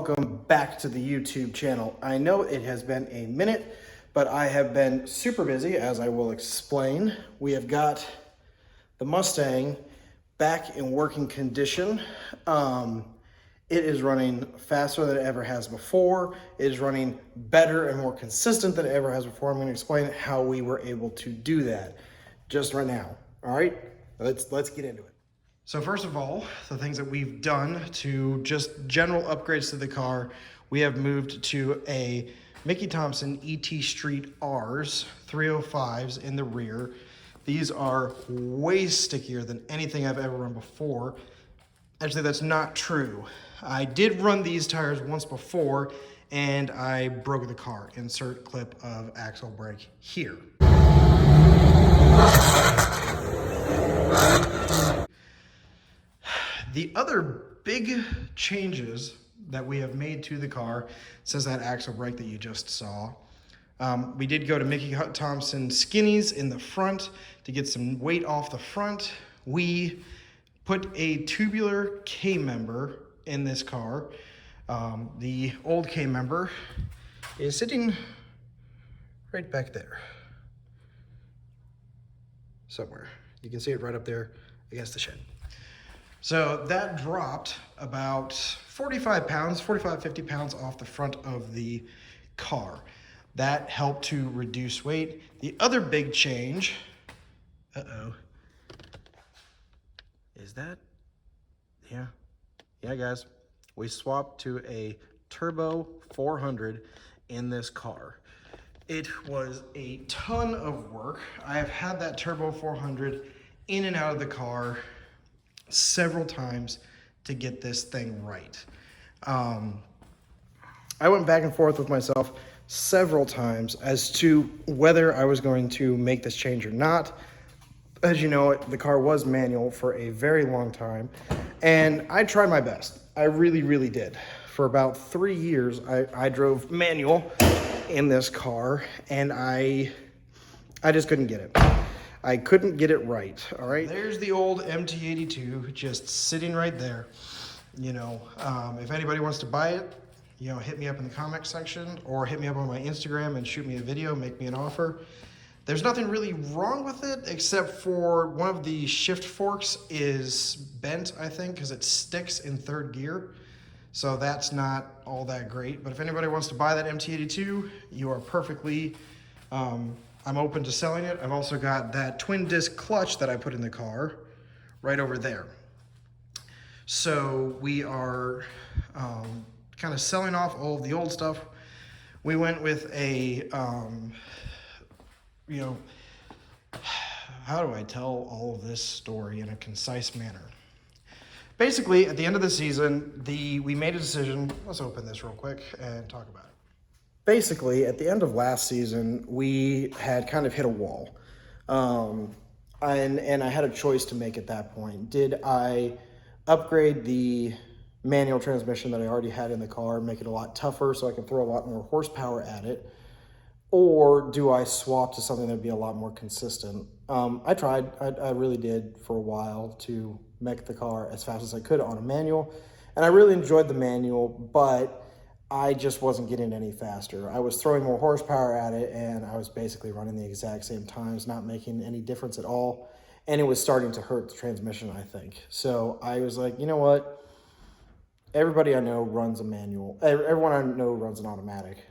welcome back to the YouTube channel. I know it has been a minute, but I have been super busy, as I will explain. We have got the Mustang back in working condition. It is running faster than it ever has before. It is running better and more consistent than it ever has before. I'm going to explain how we were able to do that just right now. All right, let's get into it. So first of all, the things that we've done to just general upgrades to the car, we have moved to a Mickey Thompson ET Street R's 305s in the rear. These are way stickier than anything I've ever run before. Actually, that's not true. I did run these tires once before and I broke the car. Insert clip of axle brake here. The other big changes that we have made to the car, since that axle brake that you just saw, we did go to Mickey Thompson skinnies in the front to get some weight off the front. We put a tubular K-member in this car. The old K-member is sitting right back there somewhere. You can see it right up there against the shed. So that dropped about 45 pounds, 50 pounds off the front of the car. That helped to reduce weight. The other big change, is that, yeah guys, we swapped to a Turbo 400 in this car. It was a ton of work. I have had that Turbo 400 in and out of the car several times to get this thing right. I went back and forth with myself several times as to whether I was going to make this change or not. As you know, the car was manual for a very long time, and I tried my best. I really did. For about 3 years, I drove manual in this car, and I just couldn't get it. I couldn't get it right, all right? There's the old MT82 just sitting right there. You know, if anybody wants to buy it, you know, hit me up in the comment section or hit me up on my Instagram and shoot me a video, make me an offer. There's nothing really wrong with it except for one of the shift forks is bent, I think, because it sticks in third gear. So that's not all that great. But if anybody wants to buy that MT82, you are perfectly, I'm open to selling it. I've also got that twin disc clutch that I put in the car right over there. So we are kind of selling off all of the old stuff. We went with a, you know, how do I tell all of this story in a concise manner? Basically, at the end of the season, we made a decision. Let's open this real quick and talk about it. Basically, at the end of last season, we had kind of hit a wall. And I had a choice to make at that point. Did I upgrade the manual transmission that I already had in the car, make it a lot tougher so I can throw a lot more horsepower at it? Or do I swap to something that would be a lot more consistent? I tried, I really did for a while to make the car as fast as I could on a manual. And I really enjoyed the manual, but I just wasn't getting any faster. I was throwing more horsepower at it and I was basically running the exact same times, not making any difference at all. And it was starting to hurt the transmission, I think. So I was like, you know what? Everybody I know runs a manual. Everyone I know runs an automatic.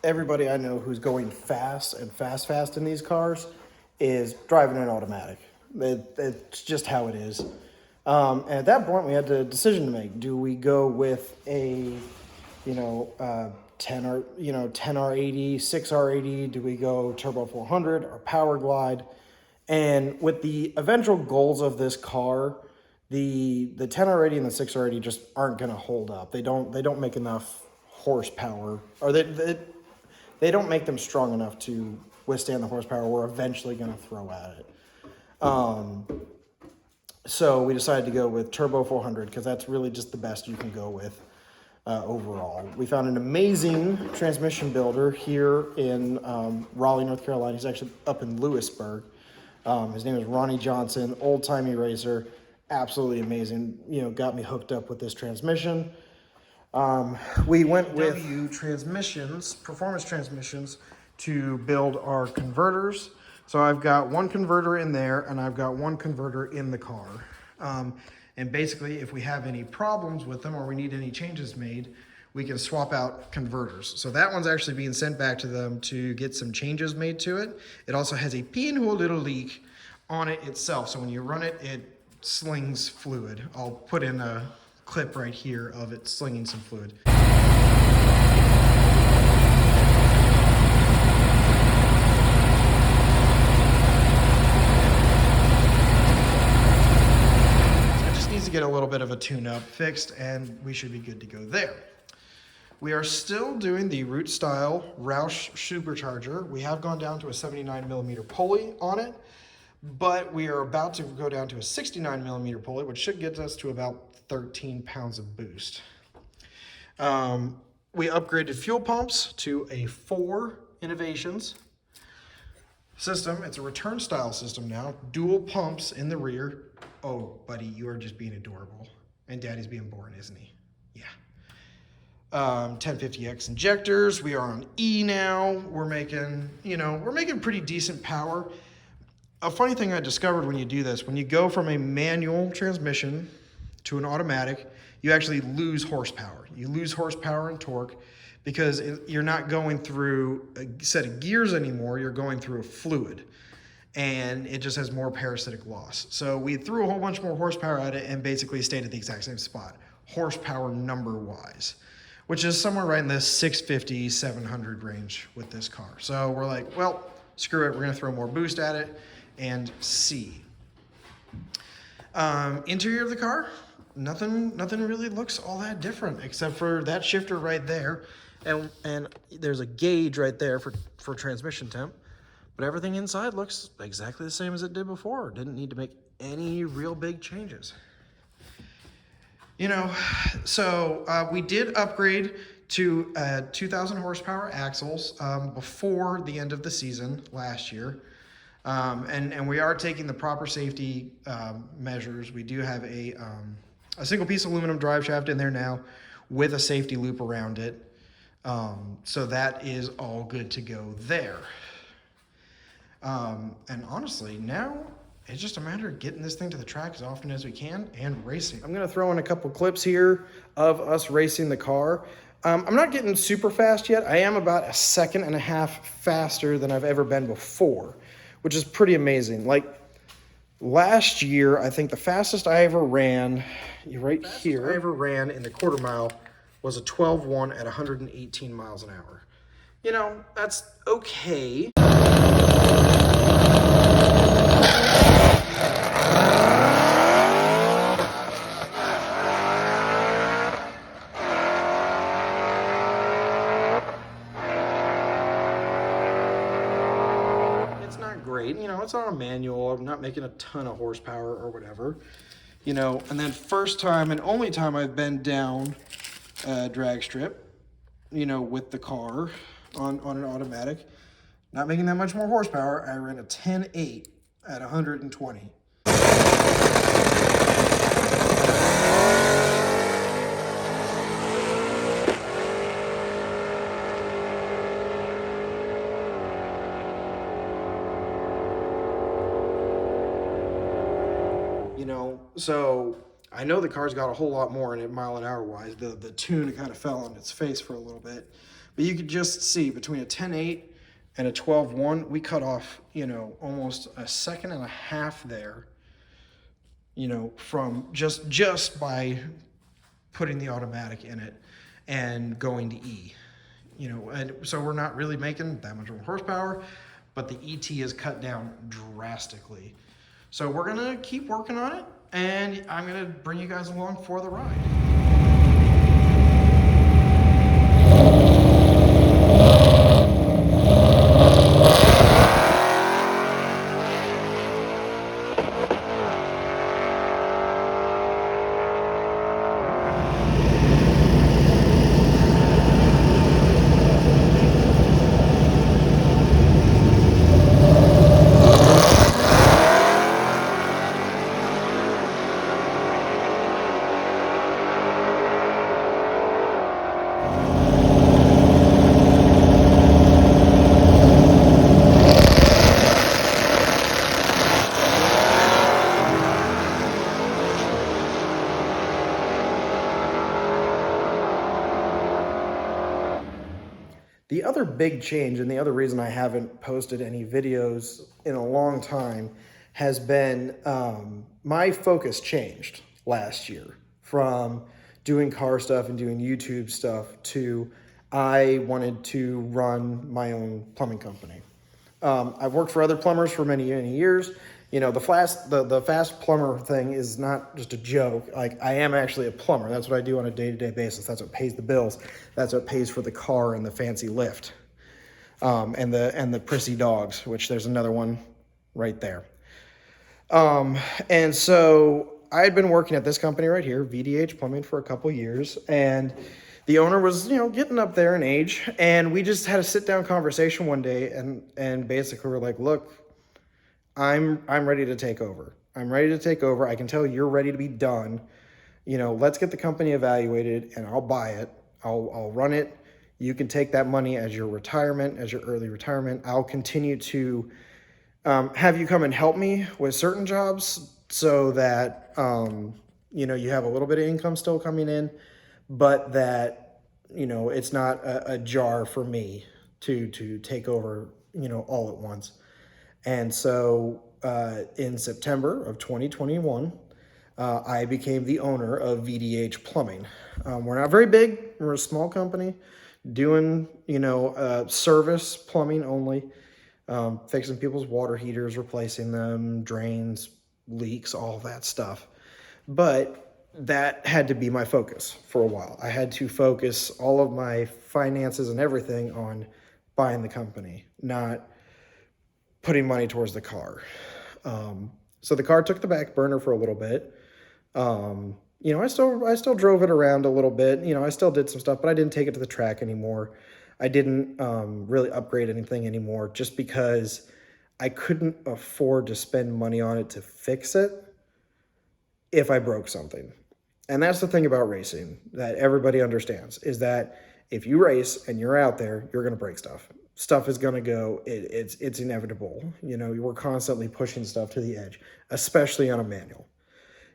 Everybody I know who's going fast and fast in these cars is driving an automatic. It's just how it is. And at that point, we had a decision to make. Do we go with a, 10R80, 6R80? Do we go Turbo 400 or Power Glide? And with the eventual goals of this car, the 10R80 and the 6R80 just aren't going to hold up. They don't make enough horsepower, or they don't make them strong enough to withstand the horsepower we're eventually going to throw at it. So we decided to go with Turbo 400 because that's really just the best you can go with overall. We found an amazing transmission builder here in Raleigh, North Carolina. He's actually up in Lewisburg. His name is Ronnie Johnson, old-timey racer, absolutely amazing. You know, got me hooked up with this transmission. We went with Performance Transmissions, to build our converters. So I've got one converter in there, and I've got one converter in the car. And basically, if we have any problems with them or we need any changes made, we can swap out converters. So that one's actually being sent back to them to get some changes made to it. It also has a pinhole little leak on it itself. So when you run it, it slings fluid. I'll put in a clip right here of it slinging some fluid. Get a little bit of a tune-up fixed, and we should be good to go there. We are still doing the root style Roush supercharger. We have gone down to a 79 millimeter pulley on it, but we are about to go down to a 69 millimeter pulley, which should get us to about 13 pounds of boost. We upgraded fuel pumps to a 4 Innovations system. It's a return style system now, dual pumps in the rear. Oh, buddy, you are just being adorable. And daddy's being born, isn't he? Yeah. 1050X injectors. We are on E now. We're making pretty decent power. A funny thing I discovered when you do this, when you go from a manual transmission to an automatic, you actually lose horsepower. You lose horsepower and torque because you're not going through a set of gears anymore. You're going through a fluid. And it just has more parasitic loss. So we threw a whole bunch more horsepower at it and basically stayed at the exact same spot, horsepower number wise, which is somewhere right in the 650, 700 range with this car. So we're like, well, screw it. We're gonna throw more boost at it and see. Interior of the car, nothing really looks all that different except for that shifter right there. And there's a gauge right there for transmission temp. But everything inside looks exactly the same as it did before. Didn't need to make any real big changes. So we did upgrade to 2,000 horsepower axles before the end of the season last year. And we are taking the proper safety measures. We do have a single piece aluminum drive shaft in there now with a safety loop around it. So that is all good to go there. And honestly, now it's just a matter of getting this thing to the track as often as we can and racing. I'm going to throw in a couple clips here of us racing the car. I'm not getting super fast yet. I am about 1.5 seconds faster than I've ever been before, which is pretty amazing. Like last year, I think the fastest I ever ran, right here, I ever ran in the quarter mile was a 12.1 at 118 miles an hour. That's okay. It's not great, it's on a manual. I'm not making a ton of horsepower or whatever, and then first time and only time I've been down a drag strip, with the car on an automatic, not making that much more horsepower. I ran a 10.8 at 120. So I know the car's got a whole lot more in it mile an hour wise. The tune kind of fell on its face for a little bit. But you could just see between a 10.8 and a 12.1, we cut off, almost 1.5 seconds there, from just by putting the automatic in it and going to E. And so we're not really making that much more horsepower, but the ET is cut down drastically. So we're gonna keep working on it, and I'm gonna bring you guys along for the ride. The other big change, and the other reason I haven't posted any videos in a long time, has been my focus changed last year from doing car stuff and doing YouTube stuff to I wanted to run my own plumbing company. I've worked for other plumbers for many, many years. You know, the fast plumber thing is not just a joke. Like, I am actually a plumber. That's what I do on a day-to-day basis. That's what pays the bills. That's what pays for the car and the fancy lift, and the prissy dogs, which there's another one right there. And so I had been working at this company right here, VDH Plumbing, for a couple years, and the owner was, you know, getting up there in age, and we just had a sit-down conversation one day, and basically we're like, look, I'm ready to take over. I'm ready to take over. I can tell you're ready to be done. You know, let's get the company evaluated, and I'll buy it. I'll run it. You can take that money as your retirement, as your early retirement. I'll continue to have you come and help me with certain jobs so that, you know, you have a little bit of income still coming in, but that, you know, it's not a jar for me to take over, you know, all at once. And so in September of 2021, I became the owner of VDH Plumbing. We're not very big. We're a small company doing, you know, service plumbing only, fixing people's water heaters, replacing them, drains, leaks, all that stuff. But that had to be my focus for a while. I had to focus all of my finances and everything on buying the company, not putting money towards the car. So the car took the back burner for a little bit. You know, I still drove it around a little bit. You know, I still did some stuff, but I didn't take it to the track anymore. I didn't really upgrade anything anymore just because I couldn't afford to spend money on it to fix it if I broke something. And that's the thing about racing that everybody understands, is that if you race and you're out there, you're going to break stuff. Stuff is going to go, it's inevitable. You know, we're constantly pushing stuff to the edge, especially on a manual.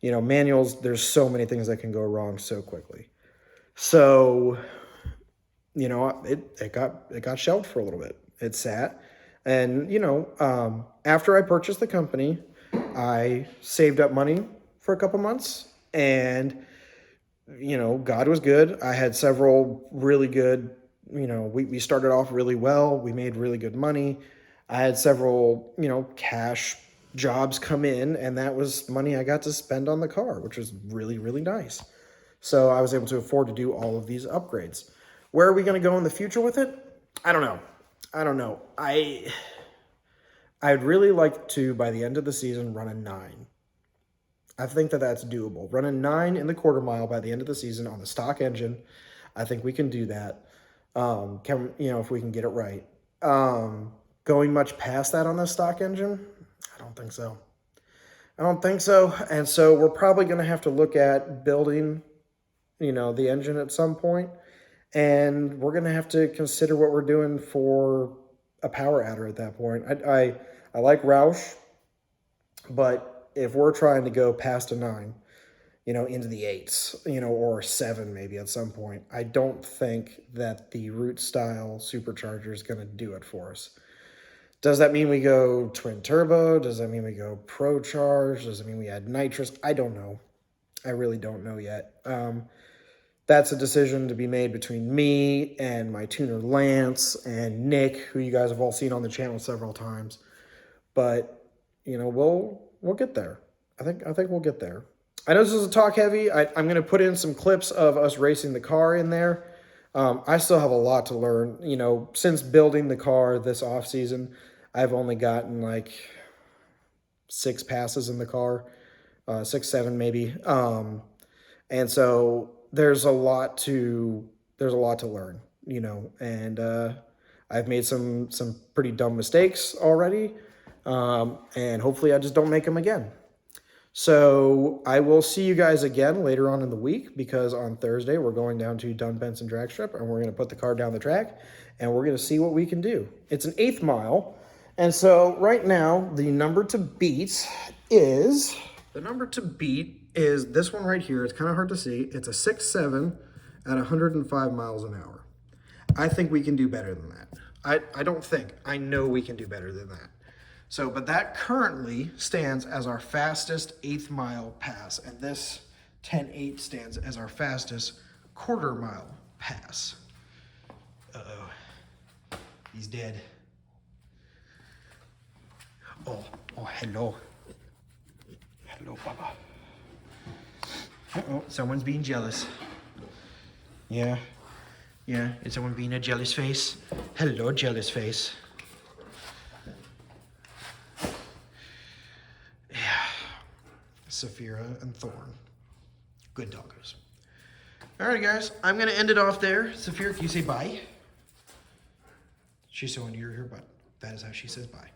You know, manuals, there's so many things that can go wrong so quickly. So, you know, it got shelved for a little bit. It sat. And, you know, after I purchased the company, I saved up money for a couple months, and, you know, God was good. I had several really good, you know, we started off really well. We made really good money. I had several, you know, cash jobs come in, and that was money I got to spend on the car, which was really, really nice. So I was able to afford to do all of these upgrades. Where are we going to go in the future with it? I don't know. I'd really like to, by the end of the season, run a 9. I think that that's doable. Run a 9 in the quarter mile by the end of the season on the stock engine. I think we can do that. You know, if we can get it right. Going much past that on the stock engine, I don't think so. And so we're probably going to have to look at building, you know, the engine at some point. And we're going to have to consider what we're doing for a power adder at that point. I like Roush, but if we're trying to go past a 9, you know, into the 8s, you know, or 7 maybe at some point, I don't think that the root style supercharger is going to do it for us. Does that mean we go twin turbo? Does that mean we go pro charge? Does it mean we add nitrous? I don't know. I really don't know yet. That's a decision to be made between me and my tuner Lance and Nick, who you guys have all seen on the channel several times. But, you know, we'll get there. I think we'll get there. I know this is a talk heavy. I'm going to put in some clips of us racing the car in there. I still have a lot to learn. You know, since building the car this off season, I've only gotten like 6 passes in the car, 6, 7 maybe. And so there's a lot to learn, you know, and I've made some pretty dumb mistakes already, and hopefully I just don't make them again. So I will see you guys again later on in the week, because on Thursday we're going down to Dunn Benson Drag Strip, and we're going to put the car down the track, and we're going to see what we can do. It's an 1/8 mile, and so right now the number to beat is this one right here. It's kind of hard to see. It's a 6.7 at 105 miles an hour. I think we can do better than that. I don't think, I know we can do better than that. So, but that currently stands as our fastest 1/8 mile pass, and this 10.8 stands as our fastest 1/4 mile pass. Uh-oh, he's dead. Oh, hello. Hello, Papa. Uh-oh, someone's being jealous. Yeah, is someone being a jealous face? Hello, jealous face. Yeah, Saphira and Thorn. Good doggos. All right, guys, I'm gonna end it off there. Saphira, can you say bye? She's showing you her butt. That is how she says bye.